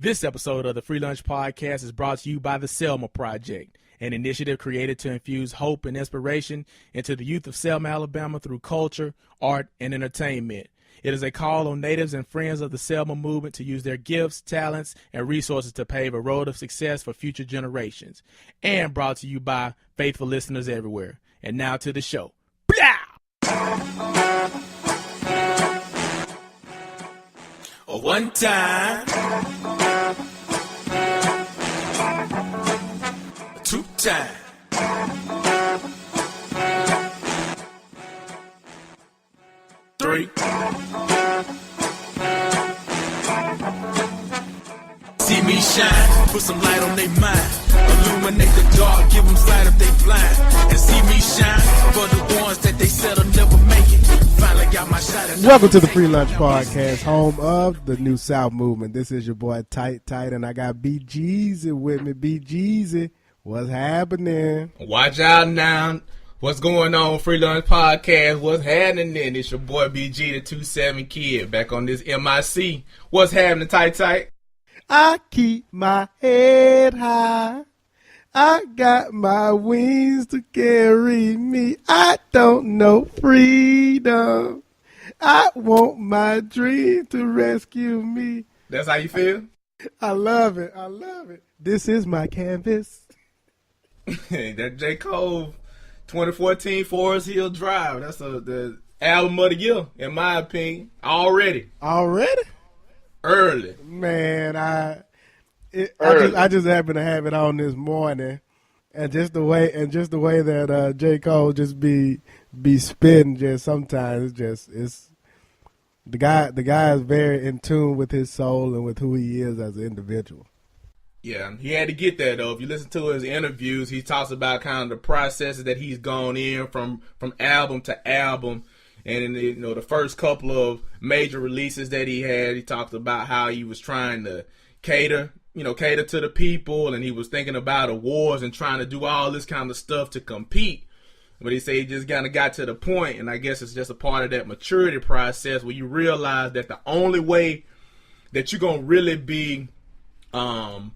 This episode of the Free Lunch Podcast is brought to you by the Selma Project, an initiative created to infuse hope and inspiration into the youth of Selma, Alabama through culture, art, and entertainment. It is a call on natives and friends of the Selma movement to use their gifts, talents, and resources to pave a road of success for future generations. And brought to you by faithful listeners everywhere. And now to the show. One time, two time, three. See me shine, put some light on their mind, illuminate the dark, give them sight if they blind, and see me shine for the ones that they said will never make it. Finally got my shot. Welcome to the Free Lunch Podcast, home of the New South Movement. This is your boy Tight, and I got B Jeezy with me. B Jeezy, what's happening? Watch out now. What's going on, Free Lunch Podcast? What's happening then? It's your boy BG, the 27 kid, back on this MIC. What's happening, Tight? I keep my head high. I got my wings to carry me. I don't know freedom. I want my dream to rescue me. That's how you feel? I love it. This is my canvas. That J. Cole 2014 Forest Hill Drive. That's the album of the year, in my opinion. Already? Early. Man, I just happen to have it on this morning, and just the way that J. Cole just be spitting, just sometimes it's the guy is very in tune with his soul and with who he is as an individual. Yeah, he had to get that though. If you listen to his interviews, he talks about kind of the processes that he's gone in from album to album. And in the first couple of major releases that he had, he talked about how he was trying to cater to the people, and he was thinking about awards and trying to do all this kind of stuff to compete. But he said he just kind of got to the point, and I guess it's just a part of that maturity process where you realize that the only way that you're going to really be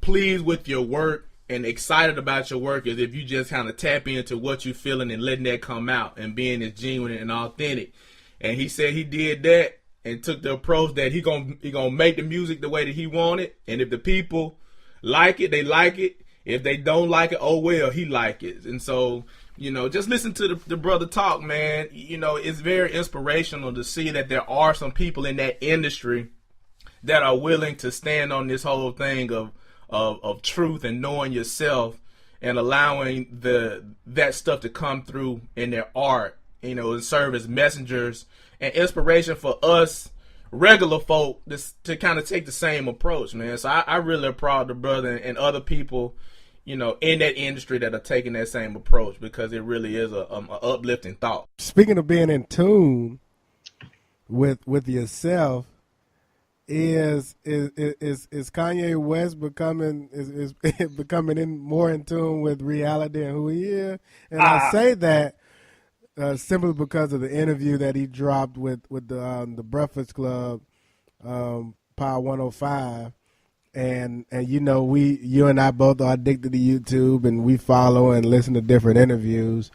pleased with your work and excited about your work is if you just kind of tap into what you're feeling and letting that come out and being as genuine and authentic. And he said he did that and took the approach that he gonna make the music the way that he wanted. And if the people like it, they like it. If they don't like it, oh well, he like it. And so, just listen to the brother talk, man. It's very inspirational to see that there are some people in that industry that are willing to stand on this whole thing of truth and knowing yourself and allowing that stuff to come through in their art, and serve as messengers and inspiration for us regular folk to kind of take the same approach, man. So I really applaud the brother and other people, in that industry that are taking that same approach, because it really is a uplifting thought. Speaking of being in tune with yourself, is Kanye West becoming more in tune with reality and who he is? And I say that simply because of the interview that he dropped with the Breakfast Club, Power 105, and you and I both are addicted to YouTube, and we follow and listen to different interviews.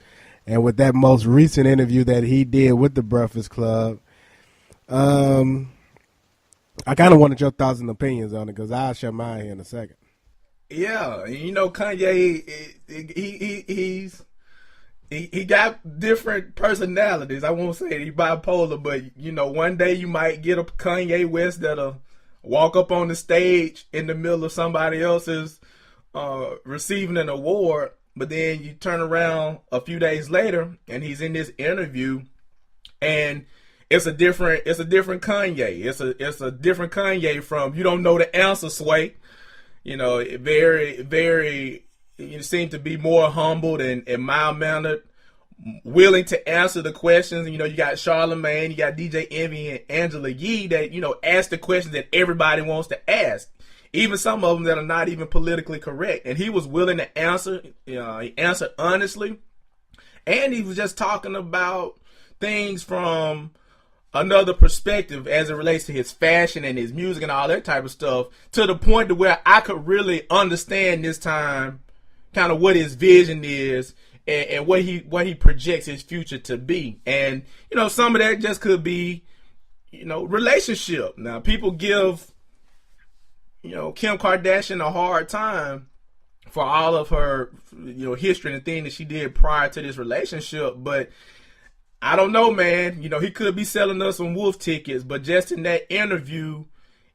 And with that most recent interview that he did with the Breakfast Club, I kind of wanted your thoughts and opinions on it, because I'll share mine here in a second. Yeah, Kanye, he got different personalities. I won't say he's bipolar, but one day you might get a Kanye West that'll walk up on the stage in the middle of somebody else's receiving an award, but then you turn around a few days later and he's in this interview, and it's a different Kanye. It's a different Kanye from you don't know the answer, Sway. Very, very. You seem to be more humbled and mild-mannered, willing to answer the questions. You got Charlamagne, you got DJ Envy and Angela Yee that, ask the questions that everybody wants to ask. Even some of them that are not even politically correct. And he was willing to answer. He answered honestly. And he was just talking about things from another perspective as it relates to his fashion and his music and all that type of stuff, to the point to where I could really understand this time kind of what his vision is and what he projects his future to be. And, you know, some of that just could be, you know, relationship. Now, people give, you know, Kim Kardashian a hard time for all of her, you know, history and the thing that she did prior to this relationship, but I don't know, man. You know, he could be selling us some wolf tickets, but just in that interview,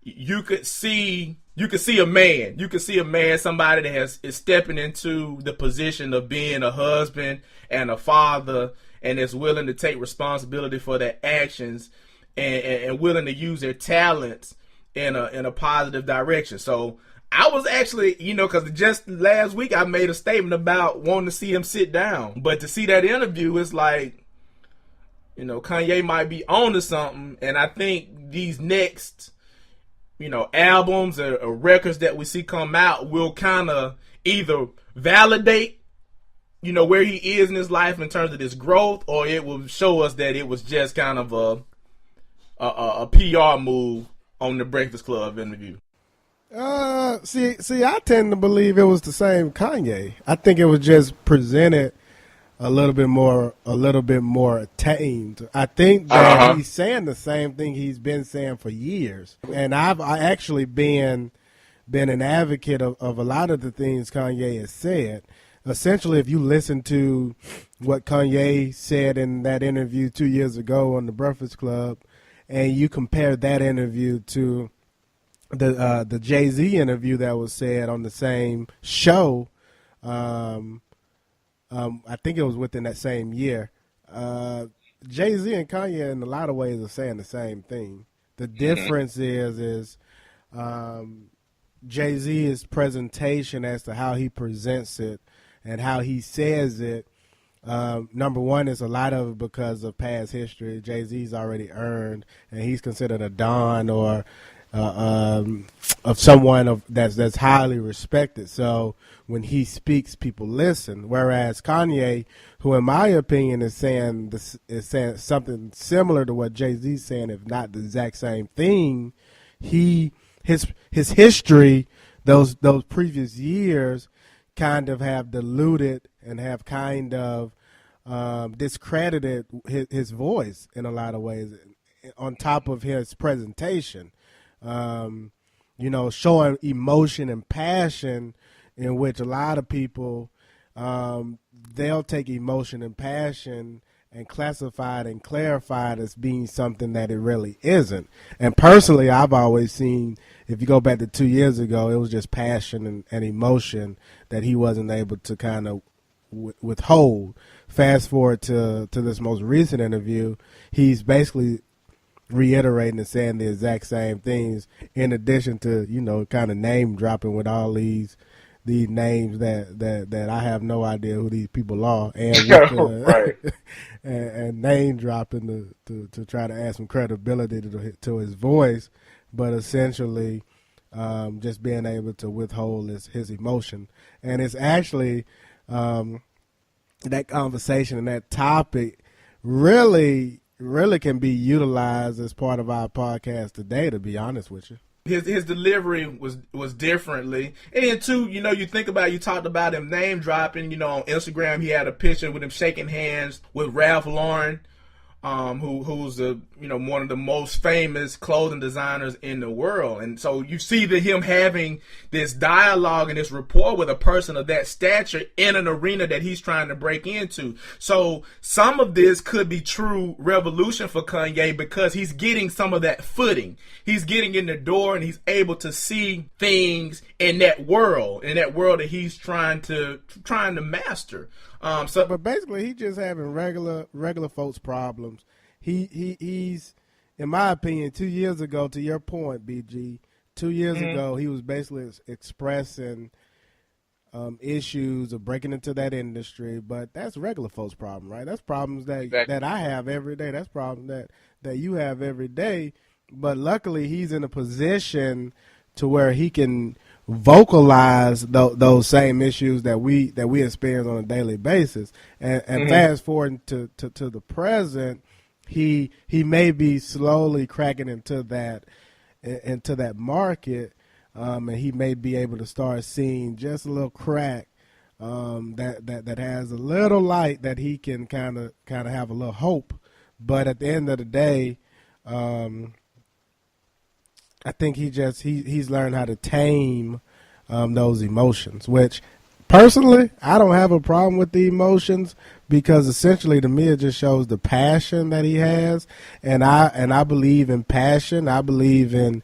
you could see a man. You could see a man, somebody that is stepping into the position of being a husband and a father, and is willing to take responsibility for their actions and willing to use their talents in a positive direction. So I was actually, you know, because just last week I made a statement about wanting to see him sit down, but to see that interview, it's like, you know, Kanye might be on to something, and I think these next, you know, albums or records that we see come out will kind of either validate, you know, where he is in his life in terms of this growth, or it will show us that it was just kind of a PR move on the Breakfast Club interview. See, I tend to believe it was the same Kanye. I think it was just presented a little bit more tamed. I think that he's saying the same thing he's been saying for years. And I actually been an advocate of a lot of the things Kanye has said. Essentially, if you listen to what Kanye said in that interview 2 years ago on the Breakfast Club, and you compare that interview to the Jay-Z interview that was said on the same show, I think it was within that same year. Jay-Z and Kanye, in a lot of ways, are saying the same thing. The difference is Jay-Z's presentation as to how he presents it and how he says it. Number one, is a lot of it because of past history. Jay-Z's already earned, and he's considered a don or of someone that's highly respected. So when he speaks, people listen. Whereas Kanye, who in my opinion is saying something similar to what Jay-Z's saying, if not the exact same thing, his history, those previous years, kind of have diluted and have kind of discredited his voice in a lot of ways. On top of his presentation. You know, showing emotion and passion, in which a lot of people, they'll take emotion and passion and classify it and clarify it as being something that it really isn't. And personally, I've always seen, if you go back to 2 years ago, it was just passion and emotion that he wasn't able to kind of withhold. Fast forward to this most recent interview, he's basically reiterating and saying the exact same things, in addition to, you know, kind of name dropping with all these names that I have no idea who these people are, and Right. and name dropping to try to add some credibility to his voice, but essentially just being able to withhold his emotion. And it's actually that conversation and that topic really can be utilized as part of our podcast today, to be honest with you. His delivery was differently. And then too, you know, you talked about him name dropping, you know, on Instagram he had a picture with him shaking hands with Ralph Lauren, who's one of the most famous clothing designers in the world. And so you see that him having this dialogue and this rapport with a person of that stature in an arena that he's trying to break into. So some of this could be true revolution for Kanye, because he's getting some of that footing. He's getting in the door and he's able to see things in that world that he's trying to master. But basically, he's just having regular folks' problems. He's, in my opinion, 2 years ago, to your point, BG, 2 years ago, he was basically expressing issues of breaking into that industry. But that's regular folks' problem, right? That's problems that I have every day. That's problems that you have every day. But luckily, he's in a position to where he can vocalize those same issues that we experience on a daily basis. And fast forward to the present, he may be slowly cracking into that market, and he may be able to start seeing just a little crack that has a little light that he can kind of have a little hope. But at the end of the day, I think he's learned how to tame those emotions, which personally I don't have a problem with the emotions, because essentially to me it just shows the passion that he has, and I believe in passion. I believe in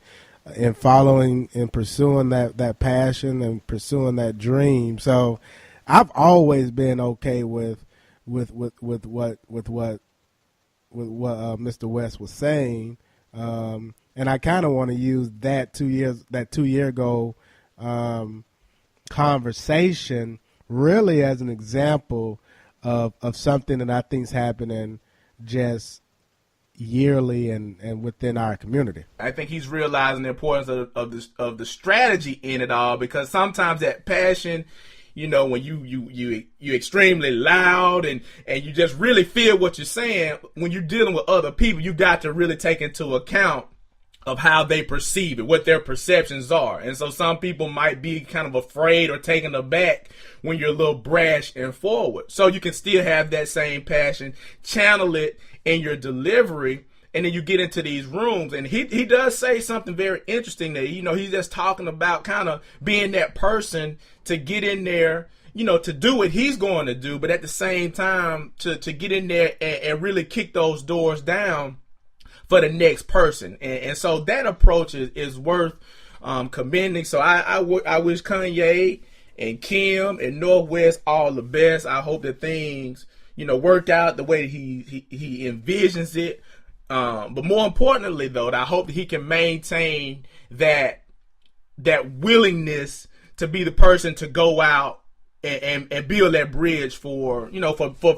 following and pursuing that passion and pursuing that dream. So I've always been okay with what Mr. West was saying. And I kind of want to use that 2 year ago conversation really as an example of something that I think is happening just yearly and within our community. I think he's realizing the importance of the strategy in it all, because sometimes that passion, when you extremely loud and you just really feel what you're saying, when you're dealing with other people, you got to really take into account of how they perceive it, what their perceptions are. And so some people might be kind of afraid or taken aback when you're a little brash and forward. So you can still have that same passion, channel it in your delivery, and then you get into these rooms. And he does say something very interesting that, he's just talking about kind of being that person to get in there, to do what he's going to do, but at the same time to get in there and really kick those doors down for the next person. And so that approach is worth commending. So I wish Kanye and Kim and Northwest all the best. I hope that things, work out the way that he envisions it. But more importantly, though, I hope that he can maintain that willingness to be the person to go out and build that bridge for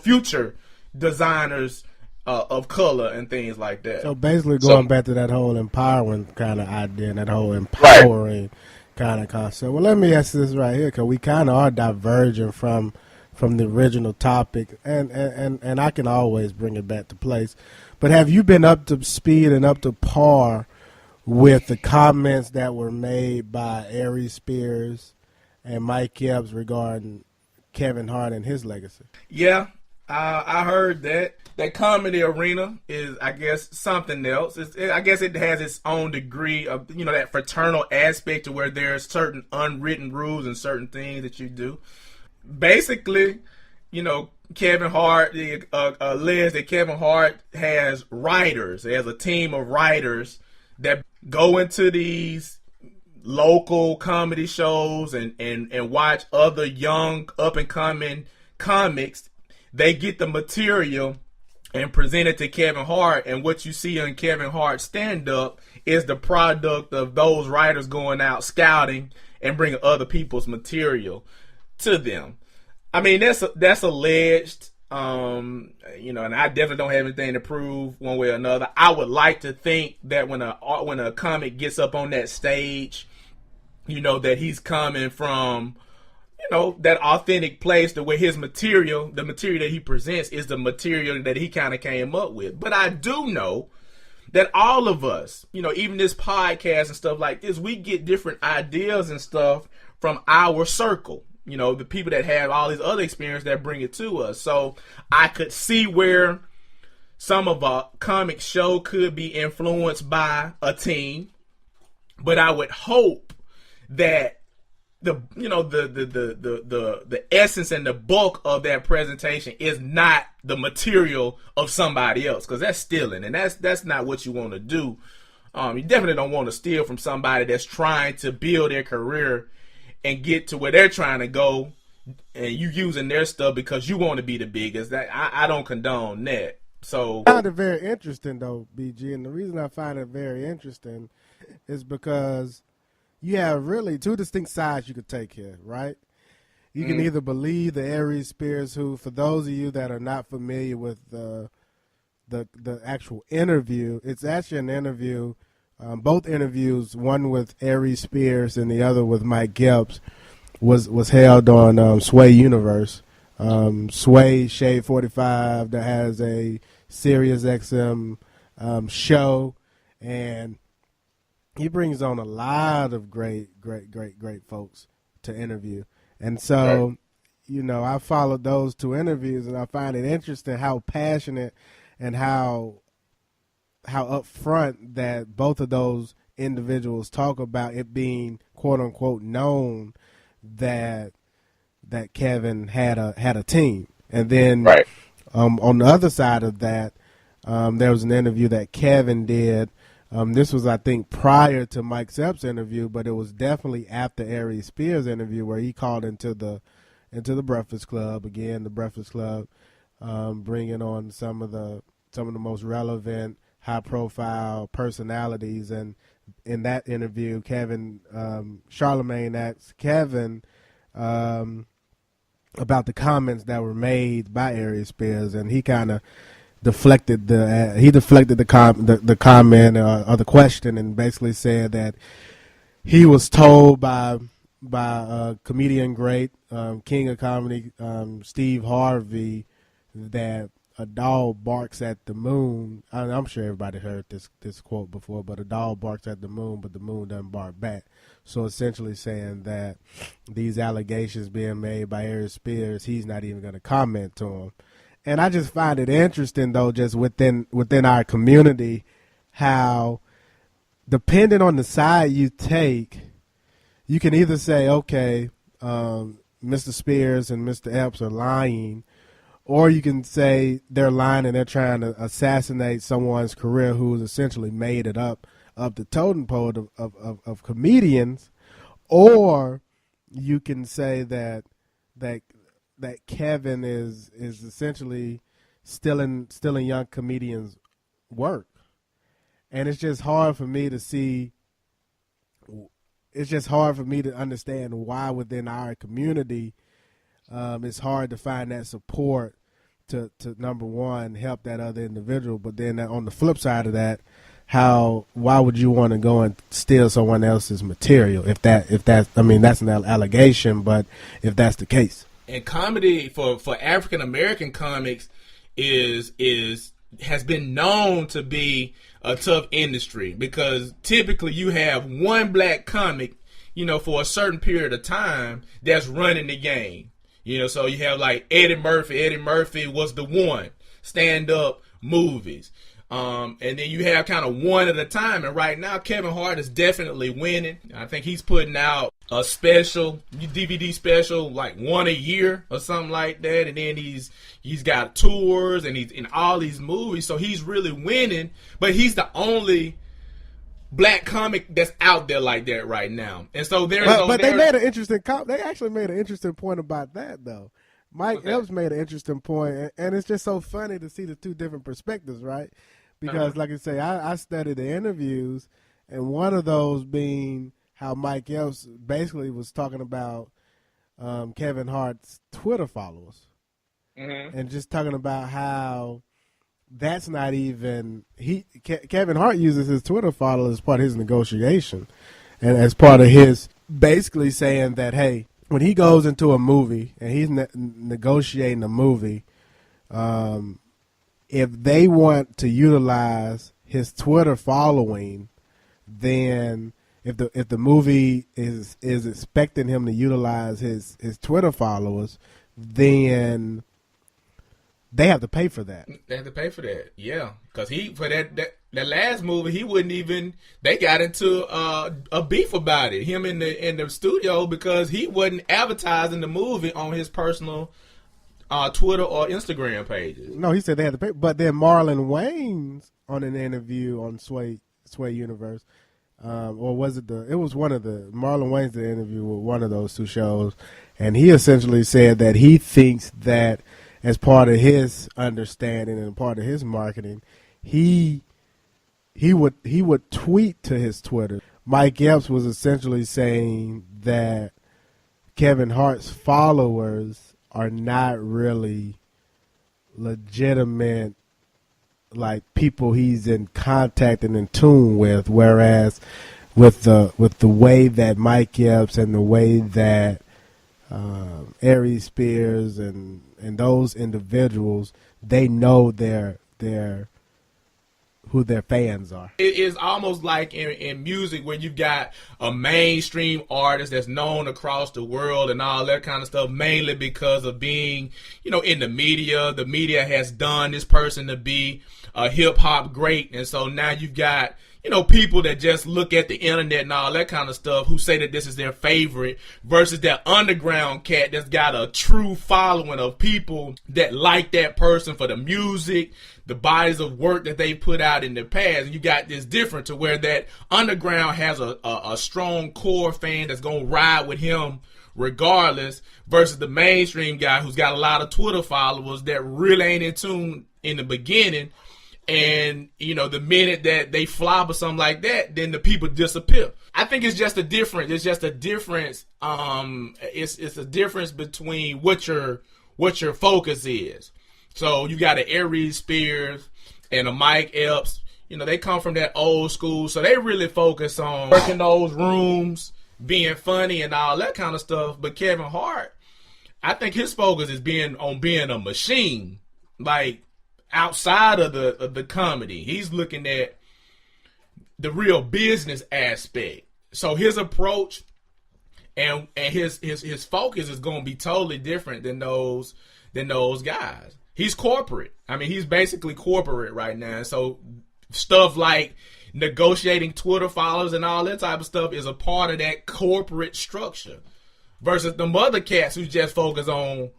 future designers of color and things like that. So basically going back to that whole empowering kind of idea and that whole empowering kind of concept. Well, let me ask this right here, because we kind of are diverging from the original topic, and I can always bring it back to place. But have you been up to speed and up to par with the comments that were made by Aries Spears and Mike Epps regarding Kevin Hart and his legacy? Yeah, I heard that. That comedy arena is, I guess, something else. I guess it has its own degree of, that fraternal aspect to where there's certain unwritten rules and certain things that you do. Basically, Kevin Hart, alleged that Kevin Hart has writers. He has a team of writers that go into these local comedy shows and watch other young, up-and-coming comics. They get the material and present it to Kevin Hart, and what you see on Kevin Hart's stand-up is the product of those writers going out scouting and bringing other people's material to them. I mean, that's alleged, and I definitely don't have anything to prove one way or another. I would like to think that when a comic gets up on that stage, that he's coming from that authentic place to where his material, the material that he presents, is the material that he kind of came up with. But I do know that all of us, even this podcast and stuff like this, we get different ideas and stuff from our circle. The people that have all these other experience that bring it to us. So I could see where some of a comic show could be influenced by a team, but I would hope that the essence and the bulk of that presentation is not the material of somebody else, because that's stealing, and that's not what you want to do. You definitely don't want to steal from somebody that's trying to build their career and get to where they're trying to go, and you using their stuff because you want to be the biggest. I don't condone that. So I find it very interesting, though, BG, and the reason I find it very interesting is because you have really two distinct sides you could take here, right? You can either believe the Aries Spears, who, for those of you that are not familiar with the actual interview, it's actually an interview, both interviews, one with Aries Spears and the other with Mike Epps, was held on Sway Universe. Sway Shade 45 that has a Sirius XM show, and he brings on a lot of great folks to interview. And so, Right. you know, I followed those two interviews, and I find it interesting how passionate and how upfront that both of those individuals talk about it being quote unquote known that Kevin had a team. And then Right. on the other side of that, there was an interview that Kevin did. This was, I think, prior to Mike Sepp's interview, but it was definitely after Aries Spears' interview, where he called into the Breakfast Club again. The Breakfast Club, bringing on some of the most relevant, high-profile personalities. And in that interview, Charlemagne asked Kevin about the comments that were made by Aries Spears, and he kind of deflected the comment or the question, and basically said that he was told by comedian great, king of comedy, Steve Harvey, that a dog barks at the moon. I'm sure everybody heard this quote before, but a dog barks at the moon, but the moon doesn't bark back. So essentially saying that these allegations being made by Aries Spears, he's not even going to comment to them. And I just find it interesting, though, just within our community, how depending on the side you take, you can either say, okay, Mr. Spears and Mr. Epps are lying, or you can say they're lying and they're trying to assassinate someone's career who's essentially made it up the totem pole of comedians, or you can say that Kevin is essentially stealing young comedians' work. And it's just hard for me to see. It's just hard for me to understand why within our community, it's hard to find that support to number one, help that other individual. But then on the flip side of that, why would you want to go and steal someone else's material if that's I mean, that's an allegation, but if that's the case. And comedy for African American comics has been known to be a tough industry, because typically you have one black comic, for a certain period of time that's running the game. So you have like Eddie Murphy. Eddie Murphy was the one, stand-up movies. And then you have kind of one at a time. And right now, Kevin Hart is definitely winning. I think he's putting out a special, DVD special, like one a year or something like that. And then he's got tours and he's in all these movies. So he's really winning. But he's the only black comic that's out there like that right now. And so there's but they made an interesting they actually made an interesting point about that, though. Mike Epps made an interesting point, and it's just so funny to see the two different perspectives, right? Because, like I say, I studied the interviews, and one of those being how Mike Epps basically was talking about Kevin Hart's Twitter followers, and just talking about how that's not even Kevin Hart uses his Twitter followers as part of his negotiation, and as part of his basically saying that, hey, when he goes into a movie and he's negotiating a movie, if they want to utilize his Twitter following, then if the movie is expecting him to utilize his Twitter followers, then they have to pay for that. They have to pay for that, yeah. Because for that last movie, he wouldn't even. They got into a beef about it. Him in the studio, because he wasn't advertising the movie on his personal Twitter or Instagram pages. No, he said they had to pay. But then Marlon Wayans on an interview on Sway Universe, or was it it was one of the Marlon Wayans did an interview with one of those two shows, and he essentially said that he thinks that as part of his understanding and part of his marketing, he would tweet to his Twitter. Mike Epps was essentially saying that Kevin Hart's followers are not really legitimate, like people he's in contact and in tune with, whereas with the way that Mike Epps and the way that Aries Spears and those individuals, they know their their fans are. It is almost like in music where you've got a mainstream artist that's known across the world and all that kind of stuff, mainly because of being, in the media. The media has done this person to be a hip hop great. And so now you've got, people that just look at the internet and all that kind of stuff who say that this is their favorite versus that underground cat that's got a true following of people that like that person for the music, the bodies of work that they put out in the past. And you got this different to where that underground has a strong core fan that's going to ride with him regardless versus the mainstream guy who's got a lot of Twitter followers that really ain't in tune in the beginning. And, the minute that they flop or something like that, then the people disappear. I think it's just a difference. It's just a difference. It's a difference between what your focus is. So you got an Aries Spears and a Mike Epps. They come from that old school. So they really focus on working those rooms, being funny and all that kind of stuff. But Kevin Hart, I think his focus is being a machine. Like, outside of the comedy, he's looking at the real business aspect. So his approach and his focus is going to be totally different than those guys. He's corporate. I mean, he's basically corporate right now. So stuff like negotiating Twitter followers and all that type of stuff is a part of that corporate structure versus the other cats who just focus on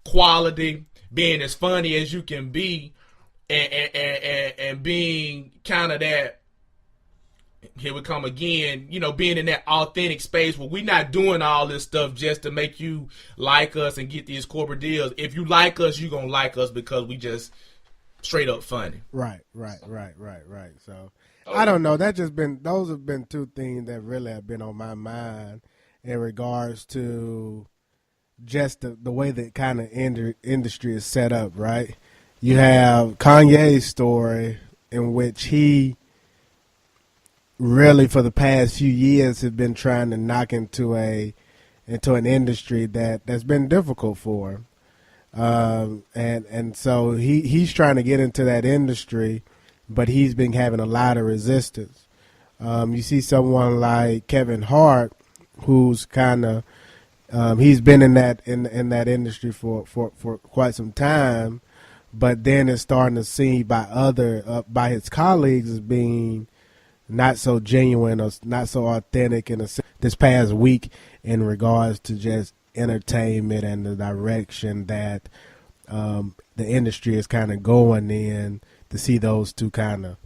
quality, being as funny as you can be, and being kind of that, here we come again, being in that authentic space where we're not doing all this stuff just to make you like us and get these corporate deals. If you like us, you're going to like us because we just straight up funny. Right. So, I don't know. Those have been two things that really have been on my mind in regards to just the way that kind of industry is set up, right? You have Kanye's story in which he really for the past few years has been trying to knock into an industry that's been difficult for him. And so he's trying to get into that industry, but he's been having a lot of resistance. You see someone like Kevin Hart, who's kind of he's been in that industry for quite some time, but then it's starting to see by his colleagues as being not so genuine or not so authentic this past week in regards to just entertainment and the direction that the industry is kind of going in, to see those two kind of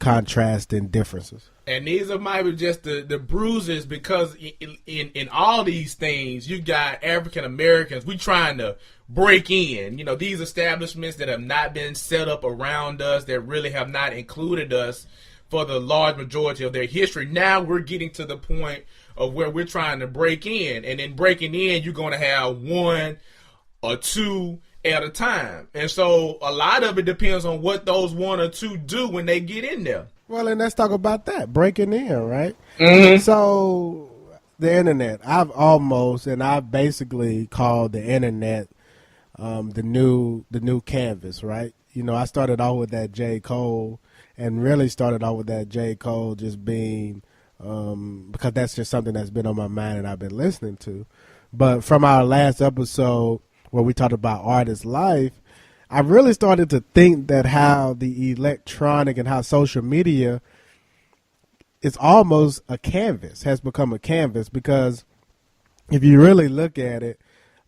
contrasting differences. And these are maybe just the bruises, because in all these things, you got African Americans, we trying to break in. These establishments that have not been set up around us, that really have not included us for the large majority of their history. Now we're getting to the point of where we're trying to break in. And in breaking in, you're going to have one or two at a time. And so a lot of it depends on what those one or two do when they get in there. Well, and let's talk about that, breaking in, right? Mm-hmm. So the internet, I've basically called the internet the new canvas, right? I started off with that J. Cole, and really started off with that J. Cole just being because that's just something that's been on my mind and I've been listening to. But from our last episode where we talked about artist life, I really started to think that how the electronic and how social media is almost a canvas, has become a canvas, because if you really look at it,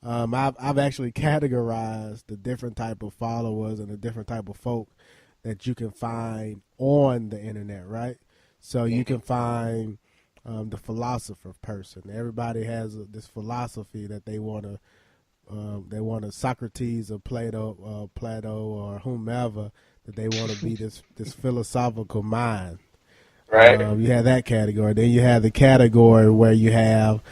I've actually categorized the different type of followers and the different type of folk that you can find on the internet, right? So you can find the philosopher person. Everybody has this philosophy that they want to Socrates or Plato or whomever, that they want to be this philosophical mind. Right. You have that category. Then you have the category where you have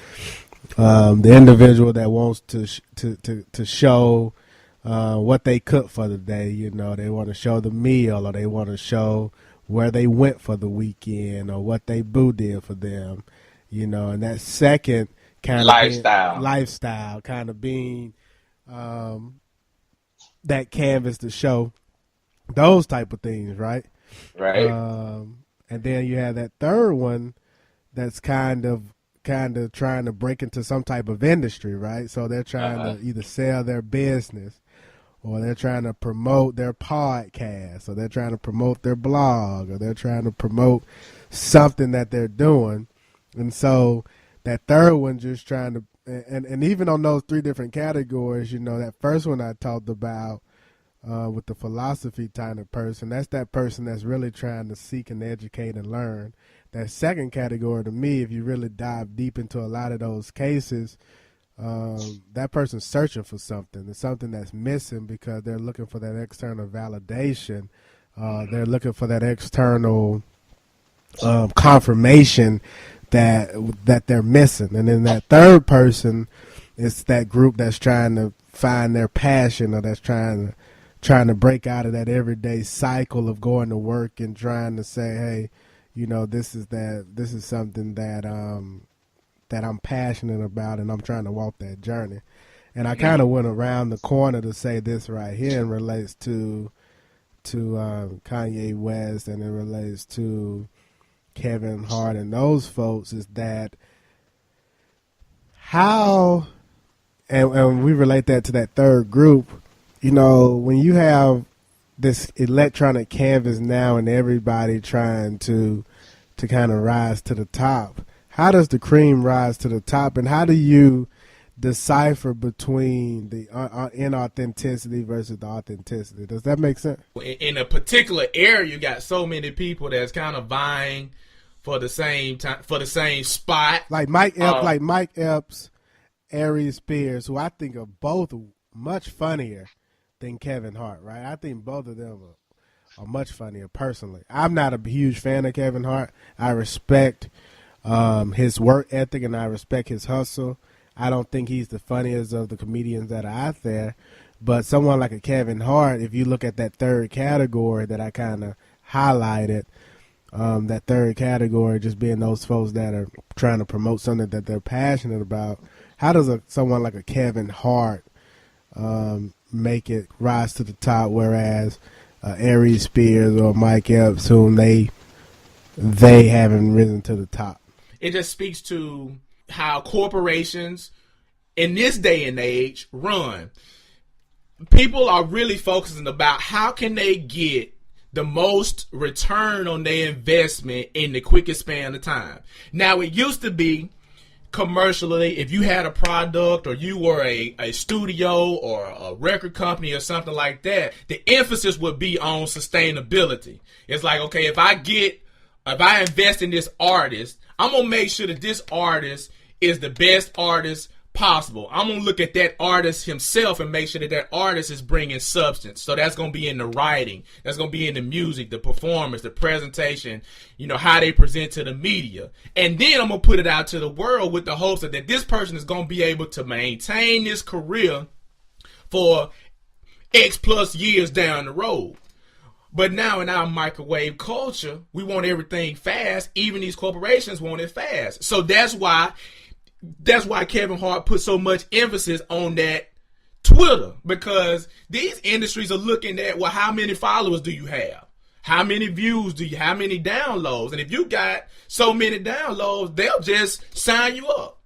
the individual that wants to show what they cook for the day. They want to show the meal, or they want to show where they went for the weekend, or what they boo did for them. And that second kind of lifestyle kind of being that canvas to show those type of things, right? Right. And then you have that third one that's kind of trying to break into some type of industry, right? So they're trying to either sell their business, or they're trying to promote their podcast, or they're trying to promote their blog, or they're trying to promote something that they're doing. And so that third one just trying to, and even on those three different categories, you know, that first one I talked about with the philosophy kind of person, that's that person that's really trying to seek and educate and learn. That second category, to me, if you really dive deep into a lot of those cases, that person's searching for something. It's something that's missing because they're looking for that external validation. They're looking for that external confirmation that they're missing. And then that third person is that group that's trying to find their passion, or that's trying to break out of that everyday cycle of going to work and trying to say, hey, you know, this is something that I'm passionate about, and I'm trying to walk that journey. And I kind of went around the corner to say this right here, and relates to Kanye West, and it relates to Kevin Hart and those folks, is that how, and we relate that to that third group, you know, when you have this electronic canvas now and everybody trying to kind of rise to the top, how does the cream rise to the top, and how do you decipher between the inauthenticity versus the authenticity? Does that make sense? In a particular area, you got so many people that's kind of vying for the same time, for the same spot. Like Mike Epps, Aries Spears, who I think are both much funnier than Kevin Hart, right? I think both of them are much funnier personally. I'm not a huge fan of Kevin Hart. I respect his work ethic, and I respect his hustle. I don't think he's the funniest of the comedians that are out there. But someone like a Kevin Hart, if you look at that third category that I kind of highlighted, that third category just being those folks that are trying to promote something that they're passionate about, how does someone like a Kevin Hart make it rise to the top, whereas Aries Spears or Mike Epps, whom they haven't risen to the top? It just speaks to how corporations in this day and age run. People are really focusing about how can they get the most return on their investment in the quickest span of time. Now, it used to be commercially, if you had a product or you were a studio or a record company or something like that, the emphasis would be on sustainability. It's like, okay, if I invest in this artist, I'm going to make sure that this artist is the best artist possible. I'm going to look at that artist himself and make sure that that artist is bringing substance. So that's going to be in the writing. That's going to be in the music, the performance, the presentation, you know, how they present to the media. And then I'm going to put it out to the world with the hopes that this person is going to be able to maintain this career for X plus years down the road. But now in our microwave culture, we want everything fast. Even these corporations want it fast. So that's why Kevin Hart put so much emphasis on that Twitter, because these industries are looking at, well, how many followers do you have? How many views do you have? How many downloads? And if you got so many downloads, they'll just sign you up.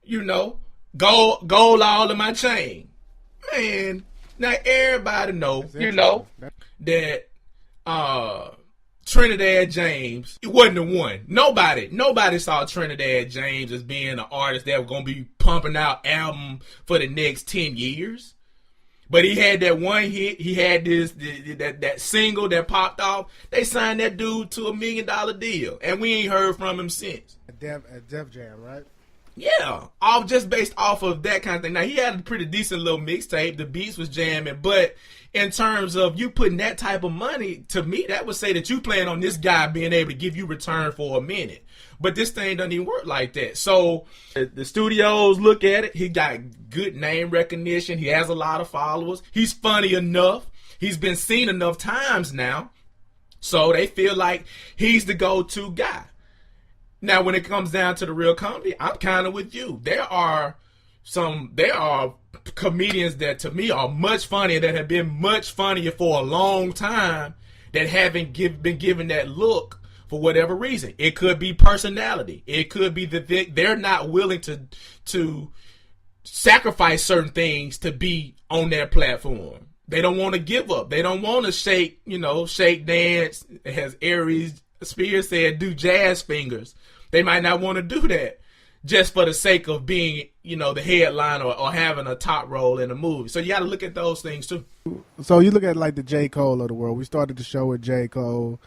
You know, gold all in my chain. Man, now everybody knows, you know, that Trinidad James, it wasn't the one. Nobody saw Trinidad James as being an artist that was going to be pumping out album for the next 10 years. But he had that one hit. He had that single that popped off. They signed that dude to $1 million deal, and we ain't heard from him since. At Def Jam, right? Yeah, all just based off of that kind of thing. Now, he had a pretty decent little mixtape. The beats was jamming, but in terms of you putting that type of money, to me, that would say that you plan on this guy being able to give you return for a minute. But this thing doesn't even work like that. So the studios look at it. He got good name recognition. He has a lot of followers. He's funny enough. He's been seen enough times now. So they feel like he's the go-to guy. Now, when it comes down to the real company, I'm kind of with you. There are comedians that to me are much funnier, that have been much funnier for a long time, that haven't been given that look for whatever reason. It could be personality. It could be that they're not willing to sacrifice certain things to be on their platform. They don't want to give up. They don't want to shake dance, as Aries Spears said, do jazz fingers. They might not want to do that just for the sake of being, the headline or having a top role in a movie. So you got to look at those things too. So you look at like the J. Cole of the world. We started the show with J. Cole,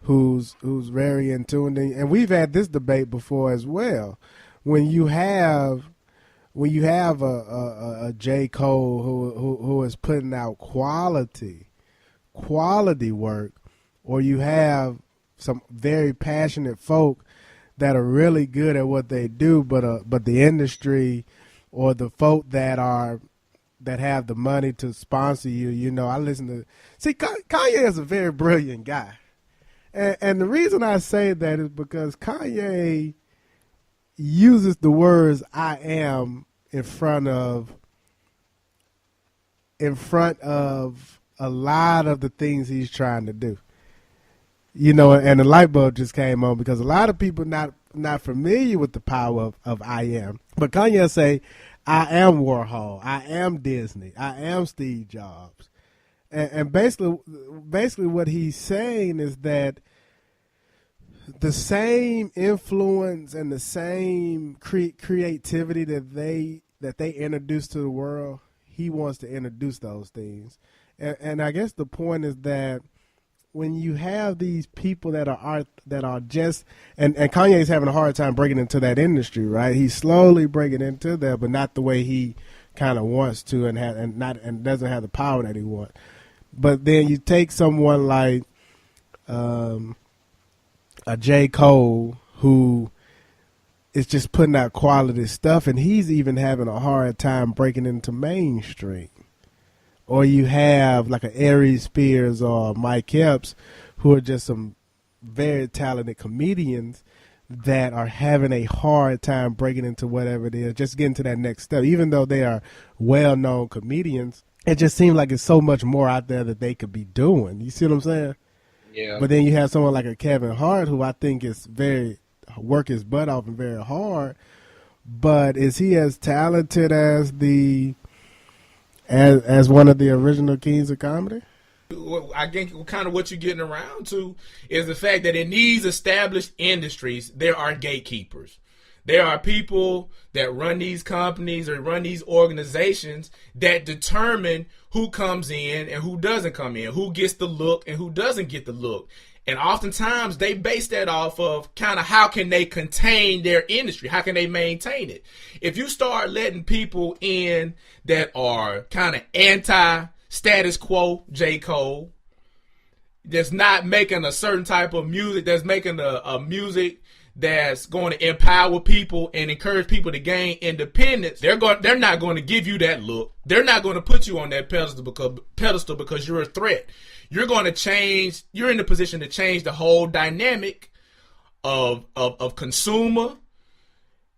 who's very in tune, and we've had this debate before as well. When you have a J. Cole who is putting out quality work, or you have some very passionate folk that are really good at what they do, but the industry or the folk that have the money to sponsor you, I listen to. See, Kanye is a very brilliant guy, and the reason I say that is because Kanye uses the words "I am" in front of a lot of the things he's trying to do. And the light bulb just came on because a lot of people not familiar with the power of I am. But Kanye say, I am Warhol, I am Disney, I am Steve Jobs. And basically what he's saying is that the same influence and the same creativity that they introduce to the world, he wants to introduce those things. And I guess the point is that when you have these people that are just and Kanye's having a hard time breaking into that industry, right? He's slowly breaking into there, but not the way he kind of wants to, and doesn't have the power that he wants. But then you take someone like a J. Cole, who is just putting out quality stuff, and he's even having a hard time breaking into mainstream. Or you have like an Aries Spears or Mike Epps, who are just some very talented comedians that are having a hard time breaking into whatever it is, just getting to that next step. Even though they are well-known comedians, it just seems like it's so much more out there that they could be doing. You see what I'm saying? Yeah. But then you have someone like a Kevin Hart, who I think is work his butt off and very hard. But is he as talented as as one of the original kings of comedy? I think kind of what you're getting around to is the fact that in these established industries, there are gatekeepers. There are people that run these companies or run these organizations that determine who comes in and who doesn't come in, who gets the look and who doesn't get the look. And oftentimes they base that off of kind of how can they contain their industry? How can they maintain it? If you start letting people in that are kind of anti-status quo, J. Cole, that's not making a certain type of music, that's making a music that's going to empower people and encourage people to gain independence, they're not going to give you that look. They're not going to put you on that pedestal because you're a threat. You're going to change. You're in the position to change the whole dynamic of consumer.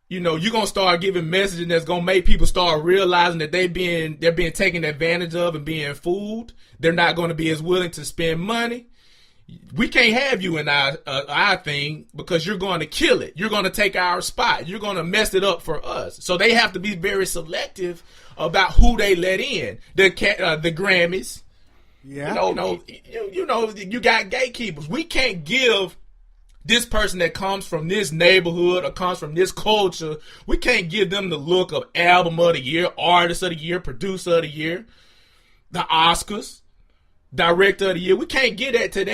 You're going to start giving messaging that's going to make people start realizing that they're being taken advantage of and being fooled. They're not going to be as willing to spend money. We can't have you in our thing because you're going to kill it. You're going to take our spot. You're going to mess it up for us. So they have to be very selective about who they let in. The Grammys. Yeah. You got gatekeepers. We can't give this person that comes from this neighborhood or comes from this culture, we can't give them the look of album of the year, artist of the year, producer of the year, the Oscars, director of the year. We can't give that to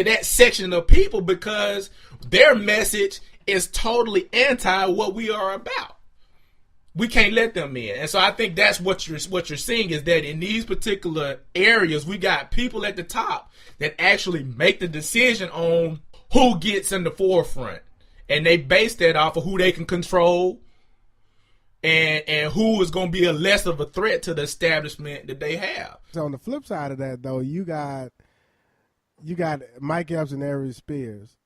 that section of people because their message is totally anti what we are about. We can't let them in. And so I think that's what you're seeing is that in these particular areas, we got people at the top that actually make the decision on who gets in the forefront. And they base that off of who they can control and who is going to be a less of a threat to the establishment that they have. So on the flip side of that, though, you got Mike Epps and Aries Spears.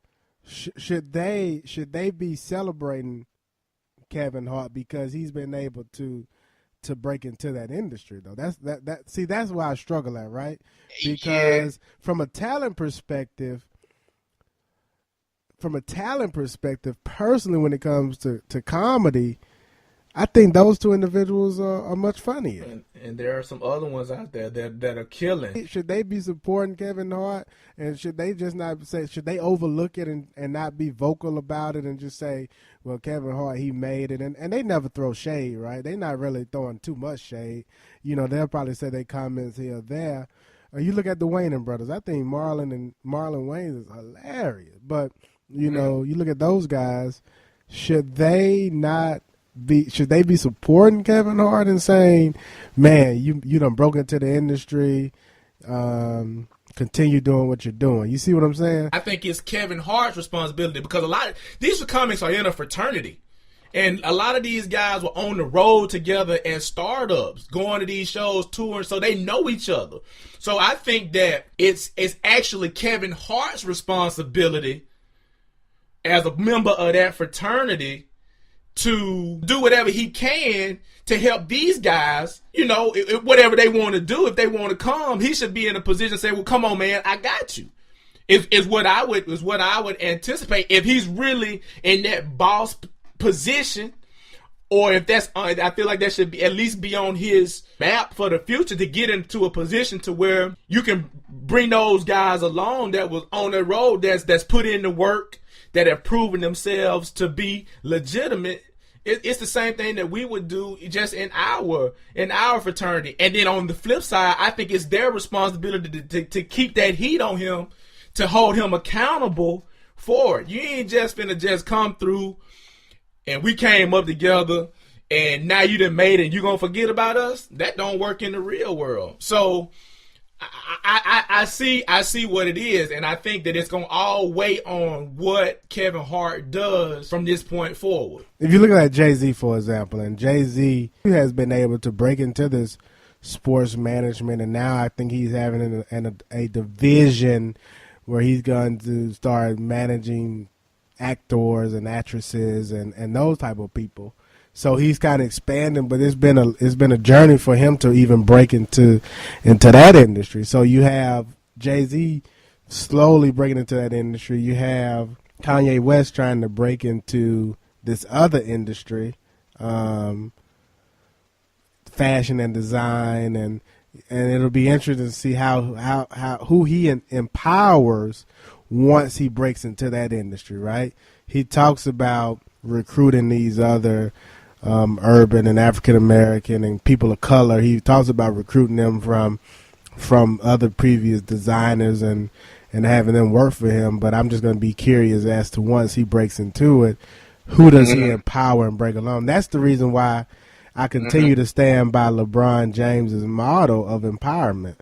Should they be celebrating Kevin Hart because he's been able to to break into that industry though. That's why I struggle at, right? Because from a talent perspective, personally, when it comes to comedy, I think those two individuals are much funnier. And there are some other ones out there that are killing. Should they be supporting Kevin Hart, and should they just not say, should they overlook it and not be vocal about it and just say, well, Kevin Hart, he made it, and they never throw shade, right? They're not really throwing too much shade. They'll probably say their comments here or there. Or you look at the Wayans brothers. I think Marlon Wayans is hilarious, but you look at those guys. Should they be supporting Kevin Hart and saying, man, you done broke into the industry, continue doing what you're doing? You see what I'm saying? I think it's Kevin Hart's responsibility, because a lot of these comics are in a fraternity. And a lot of these guys were on the road together as startups, going to these shows, touring, so they know each other. So I think that it's actually Kevin Hart's responsibility as a member of that fraternity to do whatever he can to help these guys, whatever they want to do. If they want to come, he should be in a position to say, well, come on, man, I got you. Is what I would anticipate if he's really in that boss position, or if that's, I feel like that should be at least be on his map for the future, to get into a position to where you can bring those guys along that was on the road, that's put in the work, that have proven themselves to be legitimate. It's the same thing that we would do just in our fraternity. And then on the flip side, I think it's their responsibility to keep that heat on him, to hold him accountable for it. You ain't just finna just come through and we came up together and now you done made it and you gonna forget about us. That don't work in the real world. So I see what it is, and I think that it's going to all weigh on what Kevin Hart does from this point forward. If you look at Jay-Z, for example, and Jay-Z has been able to break into this sports management, and now I think he's having a division where he's going to start managing actors and actresses and those type of people. So he's kind of expanding, but it's been a journey for him to even break into that industry. So you have Jay-Z slowly breaking into that industry. You have Kanye West trying to break into this other industry, fashion and design, and it'll be interesting to see how who he empowers once he breaks into that industry. Right? He talks about recruiting these other urban and African American and people of color. He talks about recruiting them from other previous designers and having them work for him. But I'm just going to be curious as to, once he breaks into it, who does he empower and break along? That's the reason why I continue to stand by LeBron James's model of empowerment,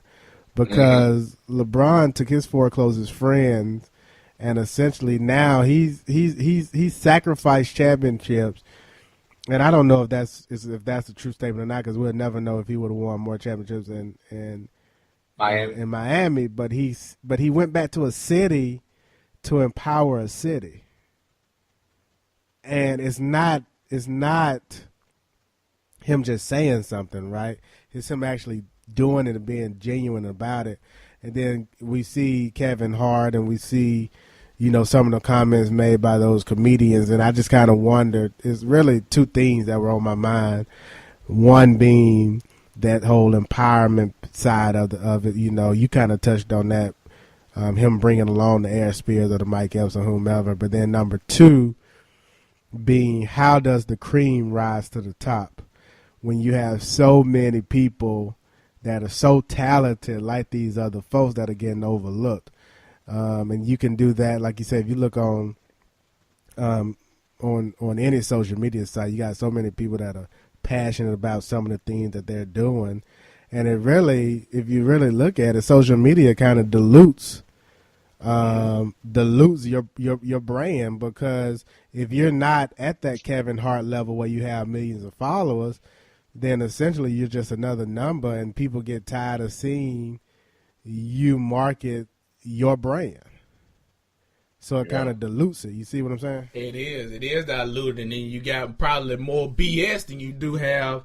because LeBron took his 4 closest friends and essentially now he's sacrificed championships. And I don't know if that's a true statement or not, because we'll never know if he would have won more championships in Miami. But he went back to a city to empower a city, and it's not him just saying something, right? It's him actually doing it and being genuine about it. And then we see Kevin Hart, and we see, some of the comments made by those comedians, and I just kind of wondered, it's really 2 things that were on my mind. One being that whole empowerment side of it. You kind of touched on that, him bringing along the Air Spears or the Mike Epps or whomever. But then number 2 being, how does the cream rise to the top when you have so many people that are so talented, like these other folks, that are getting overlooked? And you can do that, like you said, if you look on any social media site, you got so many people that are passionate about some of the things that they're doing. And it really, if you really look at it, social media kind of dilutes your brand, because if you're not at that Kevin Hart level where you have millions of followers, then essentially you're just another number, and people get tired of seeing you market your brand. So it kind of dilutes it. You see what I'm saying? It is diluted, and then you got probably more BS than you do have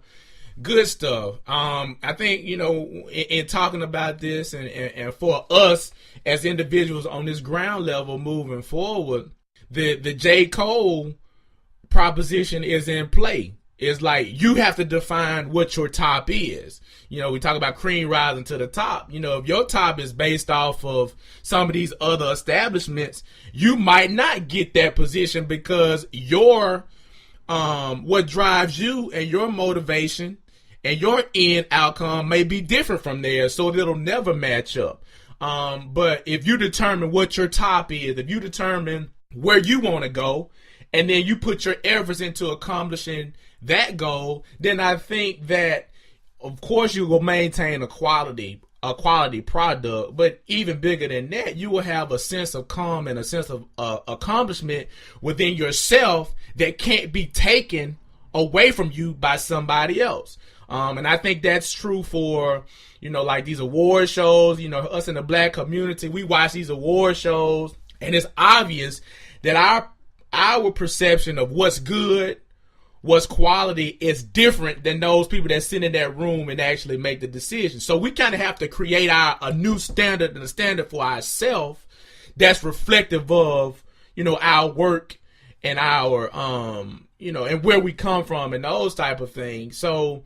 Good stuff. I think, in talking about this and for us as individuals on this ground level moving forward, the J. Cole proposition is in play. It's like you have to define what your top is. We talk about cream rising to the top. If your top is based off of some of these other establishments, you might not get that position because your what drives you and your motivation and your end outcome may be different from theirs, so it'll never match up. But if you determine what your top is, if you determine where you want to go, and then you put your efforts into accomplishing that goal, then I think that, of course, you will maintain a quality product, but even bigger than that, you will have a sense of calm and a sense of accomplishment within yourself that can't be taken away from you by somebody else. And I think that's true for, like these award shows. Us in the black community, we watch these award shows, and it's obvious that our perception of what's good, what's quality is different than those people that sit in that room and actually make the decision. So we kind of have to create a new standard and a standard for ourselves that's reflective of, our work and our, and where we come from and those type of things. So,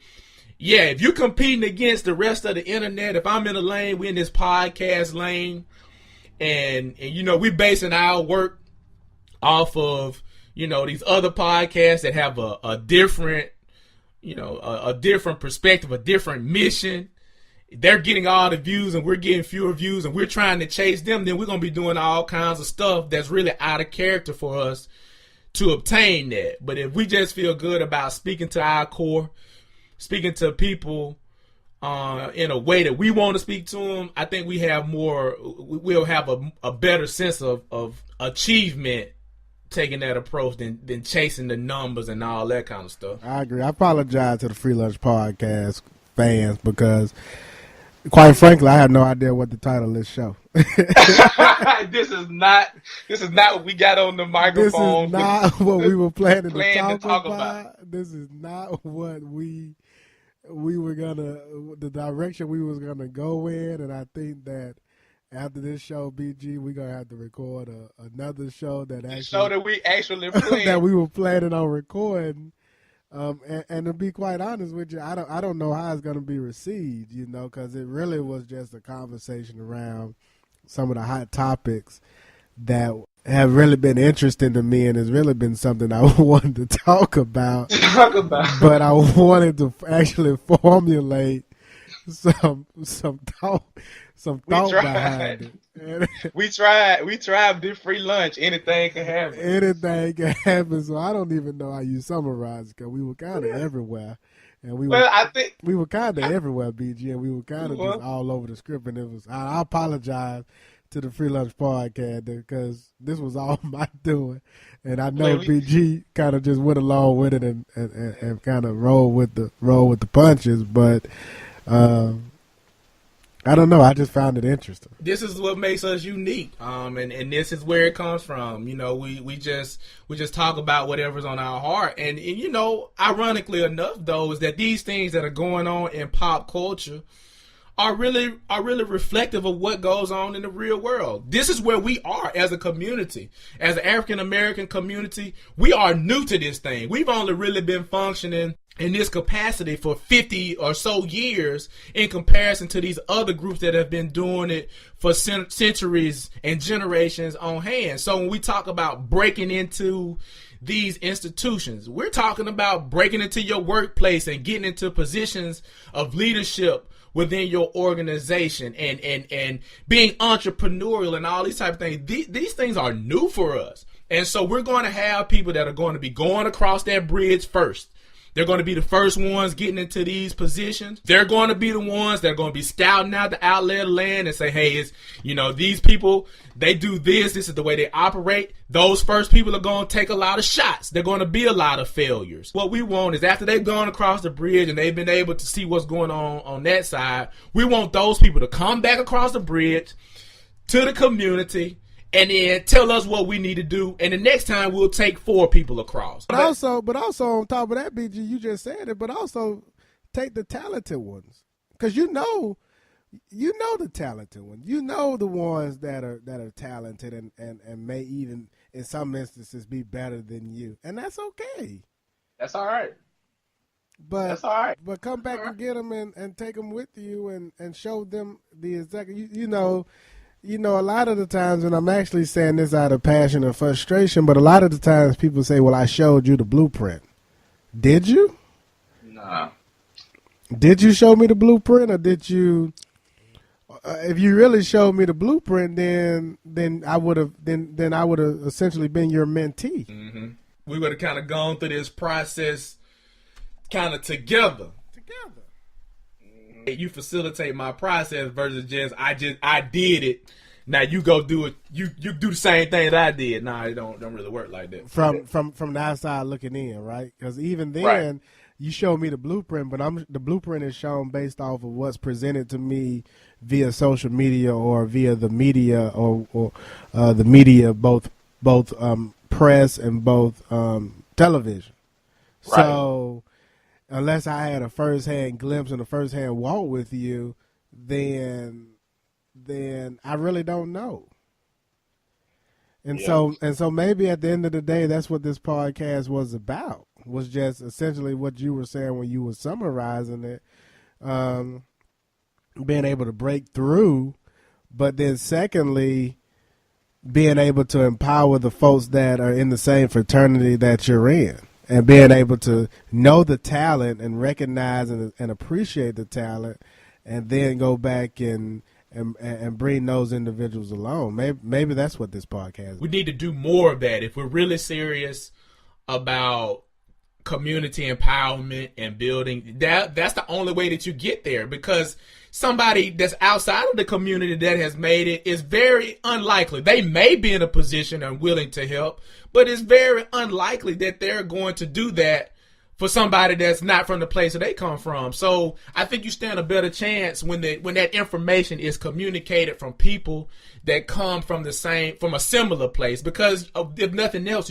yeah, if you're competing against the rest of the internet, if I'm in a lane, we're in this podcast lane, and we're basing our work off of, these other podcasts that have a different, a different perspective, a different mission. They're getting all the views and we're getting fewer views and we're trying to chase them. Then we're going to be doing all kinds of stuff that's really out of character for us to obtain that. But if we just feel good about speaking to our core, speaking to people in a way that we want to speak to them, I think we'll have a better sense of achievement taking that approach than chasing the numbers and all that kind of stuff. I agree. I apologize to the Free Lunch Podcast fans because, quite frankly, I had no idea what the title of this show. This is not what we got on the microphone. This is not what we were planning to talk about. This is not what we were the direction we was gonna go in, and I think that after this show, BG, we're gonna have to record another show that we actually planned. that we were planning on recording. And to be quite honest with you, I don't know how it's gonna be received, because it really was just a conversation around some of the hot topics that have really been interesting to me, and it's really been something I wanted to talk about. But I wanted to actually formulate some thought behind it. we tried this free lunch. Anything can happen. Anything can happen. So I don't even know how you summarize it, because we were kind of everywhere, and we were kind of everywhere, BG, and we were kind of just all over the script. And it was I apologize to the Free Lunch Podcast because this was all my doing, and I know BG kind of just went along with it and kind of rolled with the punches, but. I don't know. I just found it interesting. This is what makes us unique, and this is where it comes from. We just talk about whatever's on our heart, and ironically enough, though, is that these things that are going on in pop culture are really reflective of what goes on in the real world. This is where we are as a community, as an African American community. We are new to this thing. We've only really been functioning in this capacity for 50 or so years in comparison to these other groups that have been doing it for centuries and generations on hand. So when we talk about breaking into these institutions, we're talking about breaking into your workplace and getting into positions of leadership within your organization and being entrepreneurial and all these type of things. These things are new for us. And so we're going to have people that are going to be going across that bridge first. They're going to be the first ones getting into these positions. They're going to be the ones that are going to be scouting out the outlet of land and say, hey, it's, these people, they do this. This is the way they operate. Those first people are going to take a lot of shots. They're going to be a lot of failures. What we want is after they've gone across the bridge and they've been able to see what's going on that side, we want those people to come back across the bridge to the community and then tell us what we need to do, and the next time we'll take 4 people across. But also on top of that, BG, you just said it, but also facilitate the talented ones, because you know the talented ones. You know the ones that are talented and may even in some instances be better than you, and that's okay. That's all right. But That's all right. but come back and get them and take them with you and show them the exact. You know, a lot of the times, and I'm actually saying this out of passion and frustration, but a lot of the times people say, "Well, I showed you the blueprint." Did you? Nah. Did you show me the blueprint, or did you? If you really showed me the blueprint, then I would have essentially been your mentee. Mm-hmm. We would have kind of gone through this process, kind of together. You facilitate my process versus just I did it. Now you go do it. You do the same thing that I did. Nah, it don't really work like that. From the outside looking in, right? Because even then, right. You show me the blueprint, but the blueprint is shown based off of what's presented to me via social media or via the media or the media, both press and both television. Right. So unless I had a first-hand glimpse and a first-hand walk with you, then I really don't know. And so maybe at the end of the day, that's what this podcast was about. Was just essentially what you were saying when you were summarizing it, being able to break through, but then secondly, being able to empower the folks that are in the same fraternity that you're in, and being able to know the talent and recognize and appreciate the talent, and then go back and bring those individuals along. Maybe that's what this podcast is. We need to do more of that if we're really serious about community empowerment and building. That's the only way that you get there, because somebody that's outside of the community that has made it is very unlikely. They may be in a position and willing to help, but it's very unlikely that they're going to do that for somebody that's not from the place that they come from. So I think you stand a better chance when that information is communicated from people that come from a similar place, because if nothing else,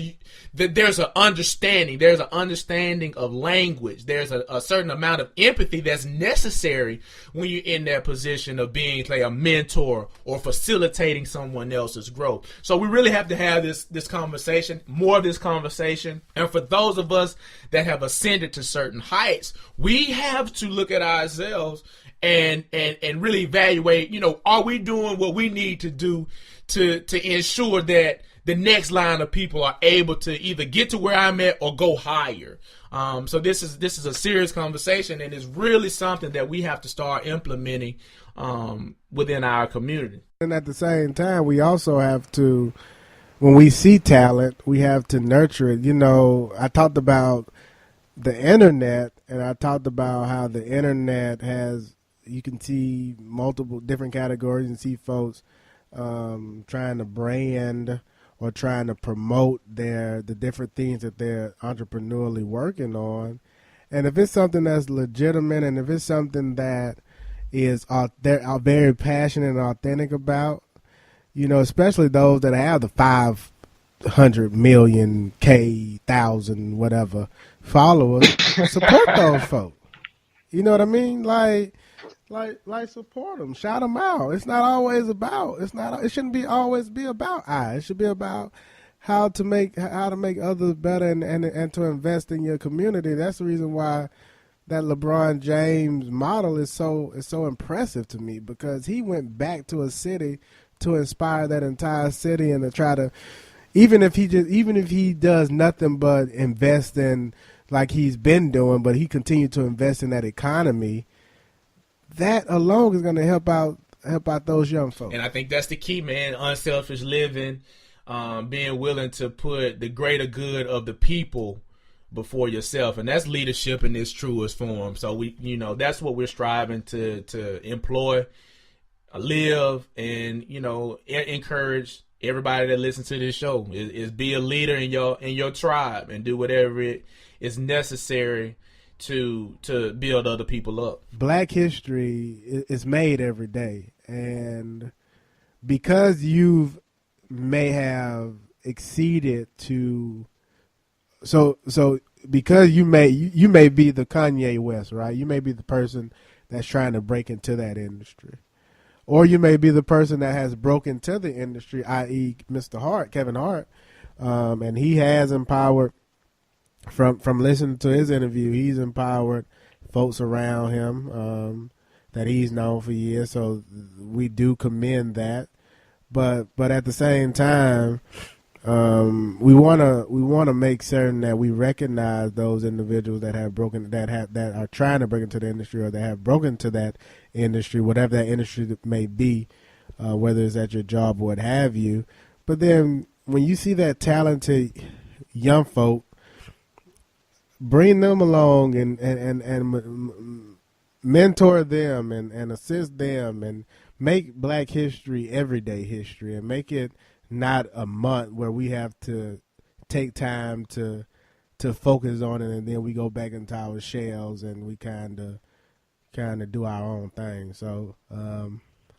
there's an understanding. There's an understanding of language. There's a certain amount of empathy that's necessary when you're in that position of being like a mentor or facilitating someone else's growth. So we really have to have this conversation, more of this conversation. And for those of us that have ascended to certain heights, we have to look at ourselves and really evaluate, are we doing what we need to do to ensure that the next line of people are able to either get to where I'm at or go higher. So this is a serious conversation, and it's really something that we have to start implementing within our community. And at the same time, we also have to, when we see talent, we have to nurture it. I talked about the internet, and I talked about how the internet has, you can see multiple different categories and see folks trying to brand or trying to promote the different things that they're entrepreneurially working on. And if it's something that's legitimate, and if it's something that is they're very passionate and authentic about, especially those that have the 500 million, K, thousand, whatever followers, support those folks. You know what I mean? Like support them, shout them out. It's not always about. It shouldn't always be about I. It should be about how to make others better and to invest in your community. That's the reason why that LeBron James model is so impressive to me, because he went back to a city to inspire that entire city and to try to, even if he does nothing but invest in, like he's been doing, but he continued to invest in that economy. That alone is going to help out those young folks. And I think that's the key, man. Unselfish living, being willing to put the greater good of the people before yourself, and that's leadership in its truest form. So we, that's what we're striving to employ, live, and encourage everybody that listens to this show is be a leader in your tribe and do whatever it is necessary to build other people up. Black history is made every day, and because you may have exceeded to so because you may be the Kanye West, right? You may be the person that's trying to break into that industry. Or you may be the person that has broken to the industry, i.e. Mr. Hart, Kevin Hart, and he has empowered, from listening to his interview, he's empowered folks around him that he's known for years, so we do commend that. But at the same time, we wanna make certain that we recognize those individuals that are trying to break into the industry, or that have broken to that industry, whatever that industry may be, whether it's at your job or what have you. But then when you see that talented young folk, bring them along and mentor them and assist them, and make Black history everyday history, and make it not a month where we have to take time to focus on it, and then we go back into our shells and we kind of do our own thing. So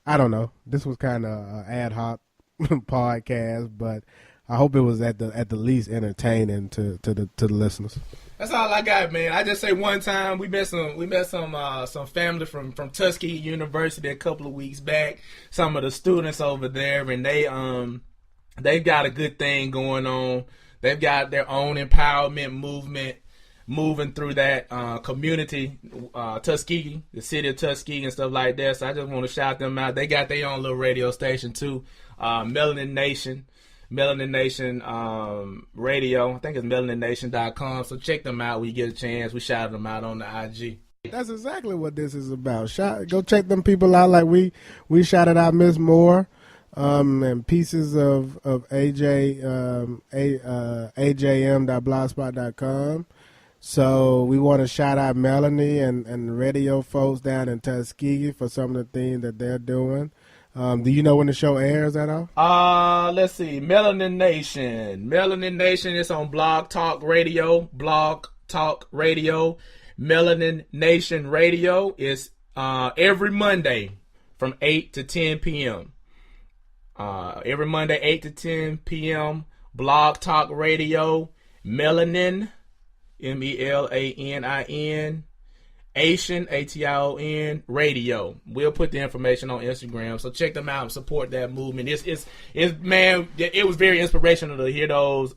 I don't know. This was kind of an ad hoc podcast, but I hope it was at the least entertaining to the listeners. That's all I got, man. I just say one time we met some family from Tuskegee University a couple of weeks back. Some of the students over there, and they've got a good thing going on. They've got their own empowerment movement moving through that community, Tuskegee, the city of Tuskegee and stuff like that. So I just want to shout them out. They got their own little radio station too, Melanin Nation Radio. I think it's melaninnation.com. So check them out when you get a chance. We shouted them out on the IG. That's exactly what this is about. Go check them people out, like we shouted out Miss Moore, and pieces of AJ, ajm.blogspot.com. So we want to shout out Melanie and the radio folks down in Tuskegee for some of the things that they're doing. Do you know when the show airs at all? Let's see. Melanin Nation is on Blog Talk Radio. Melanin Nation Radio is every Monday from 8 to 10 p.m. Every Monday, 8 to 10 p.m. Blog Talk Radio. Melanin, MELANIN. Asian, ATION Radio. We'll put the information on Instagram, so check them out and support that movement. It's man, it was very inspirational to hear those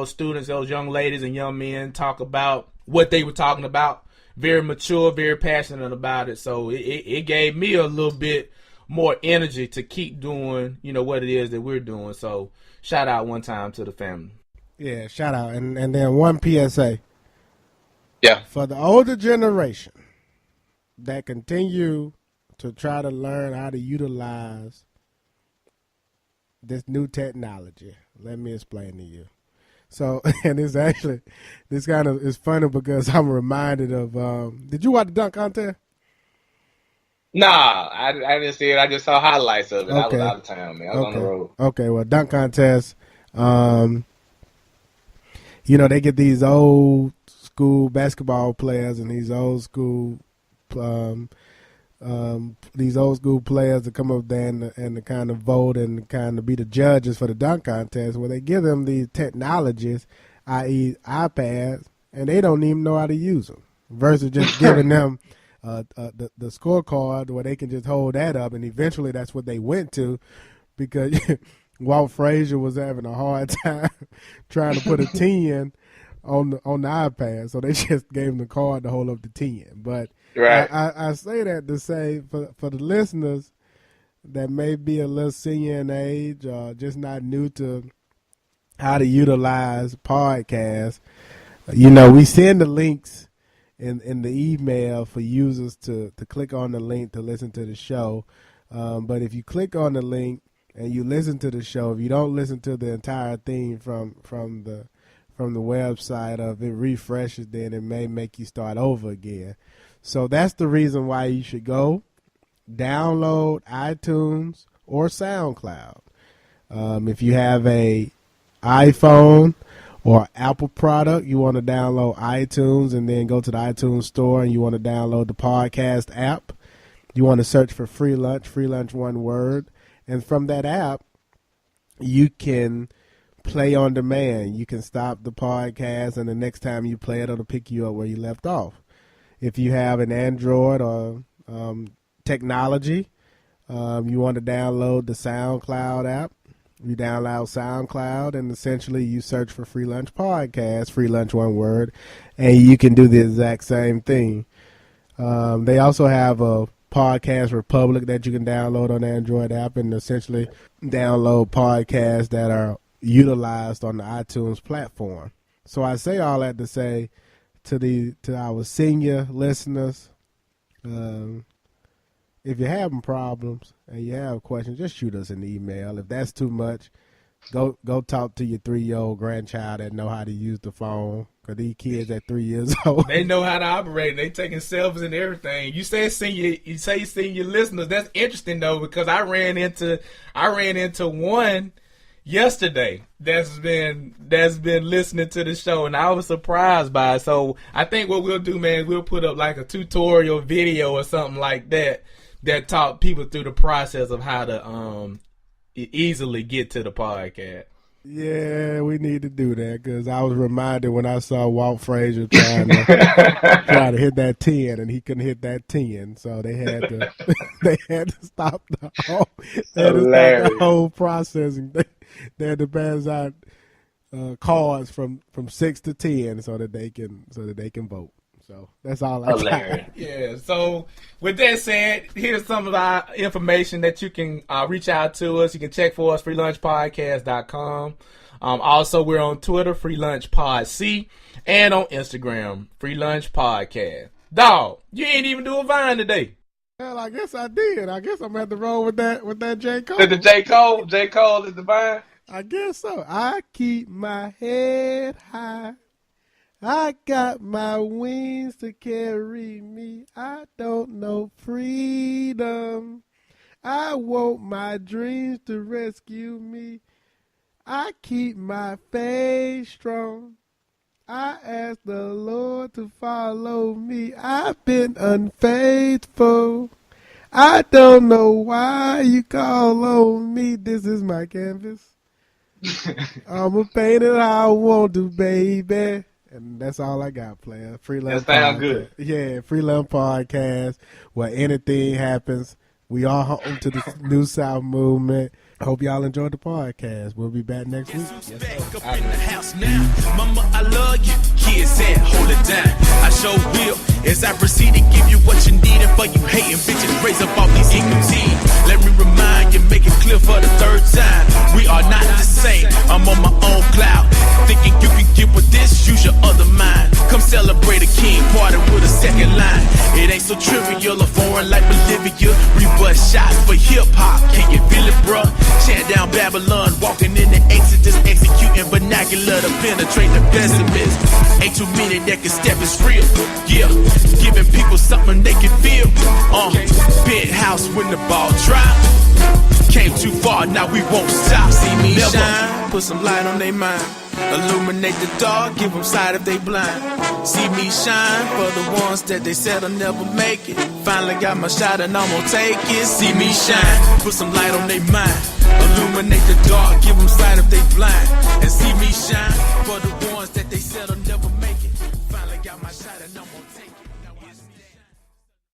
students, those young ladies and young men talk about what they were talking about. Very mature, very passionate about it. So it gave me a little bit more energy to keep doing, what it is that we're doing. So shout out one time to the family. Yeah, shout out. And then one PSA. Yeah. For the older generation that continue to try to learn how to utilize this new technology, let me explain to you. So, and it's actually, it's funny because I'm reminded of, did you watch the dunk contest? Nah, I didn't see it. I just saw highlights of it. Okay. I was out of town, man. I was on the road. Okay, well, dunk contest, they get these old school basketball players and these old school players to come up there and to kind of vote and kind of be the judges for the dunk contest, where they give them these technologies, i.e. iPads, and they don't even know how to use them, versus just giving them the scorecard where they can just hold that up, and eventually that's what they went to, because Walt Frazier was having a hard time trying to put a 10 on the iPad, so they just gave him the card to hold up the 10. But right. I say that to say for the listeners that may be a little senior in age or just not new to how to utilize podcasts, we send the links in the email for users to click on the link to listen to the show. But if you click on the link and you listen to the show, if you don't listen to the entire thing from the website, of it refreshes, then it may make you start over again. So that's the reason why you should go download iTunes or SoundCloud. If you have a iPhone or Apple product, you want to download iTunes and then go to the iTunes store and you want to download the podcast app. You want to search for FREELUNCH one word. And from that app, you can play on demand. You can stop the podcast, and the next time you play it, it'll pick you up where you left off. If you have an Android or technology, you want to download the SoundCloud app. You download SoundCloud, and essentially you search for Free Lunch Podcast, Free Lunch one word, and you can do the exact same thing. They also have a Podcast Republic that you can download on the Android app and essentially download podcasts that are utilized on the iTunes platform. So I say all that to say to our senior listeners, if you're having problems and you have questions, just shoot us an email. If that's too much, go talk to your 3-year-old grandchild that know how to use the phone. Because these kids at 3 years old, they know how to operate. They taking selfies and everything. You say senior listeners. That's interesting though, because I ran into one yesterday that's been listening to the show, and I was surprised by it. So I think what we'll do, man, we'll put up like a tutorial video or something like that taught people through the process of how to easily get to the podcast. Yeah, we need to do that, because I was reminded when I saw Walt Frazier trying to hit that 10, and he couldn't hit that 10, so they had to stop the whole processing. They had to pass out cards from 6 to 10 so that they can vote. So that's all I got. Yeah. So with that said, here's some of our information that you can reach out to us. You can check for us, freelunchpodcast.com. Also, we're on Twitter, freelunchpodc, and on Instagram, freelunchpodcast. Dog, you ain't even do a Vine today. Well, I guess I did. I guess I'm gonna have to roll with that J. Cole. The J. Cole is the Vine? I guess so. I keep my head high. I got my wings to carry me. I don't know freedom. I want my dreams to rescue me. I keep my faith strong. I ask the Lord to follow me. I've been unfaithful. I don't know why you call on me. This is my canvas. I'ma paint it how I want to, baby. And that's all I got, player. Freelance. That sounds good. Yeah, Freelance Podcast, where anything happens. We are home to the New South movement. I hope y'all enjoyed the podcast. We'll be back next week. Yes, sir. Up in the house now. Mama, I love you. Kids said, hold it down. I sure will. As I proceed to give you what you need, and for you hating bitches, raise up all these EQT. Let me remind you, make it clear for the third time. We are not the same. I'm on my own cloud. Thinking you can get with this, use your other mind. Come celebrate a king party with a second line. It ain't so trivial, a foreign like Bolivia. We bust shots for hip-hop. Can you feel it, bruh? Chant down Babylon, walking in the Exodus, executing vernacular to penetrate the pessimist. Ain't too many that can step, it's real. Yeah, giving people something they can feel. Big house when the ball drop. Came too far, now we won't stop. See me shine, put some light on their mind. Illuminate the dark, give them sight if they blind. See me shine for the ones that they said I'll never make it. Finally got my shot and I'm gonna take it. See me shine, put some light on their mind. Illuminate the dark, give them sight if they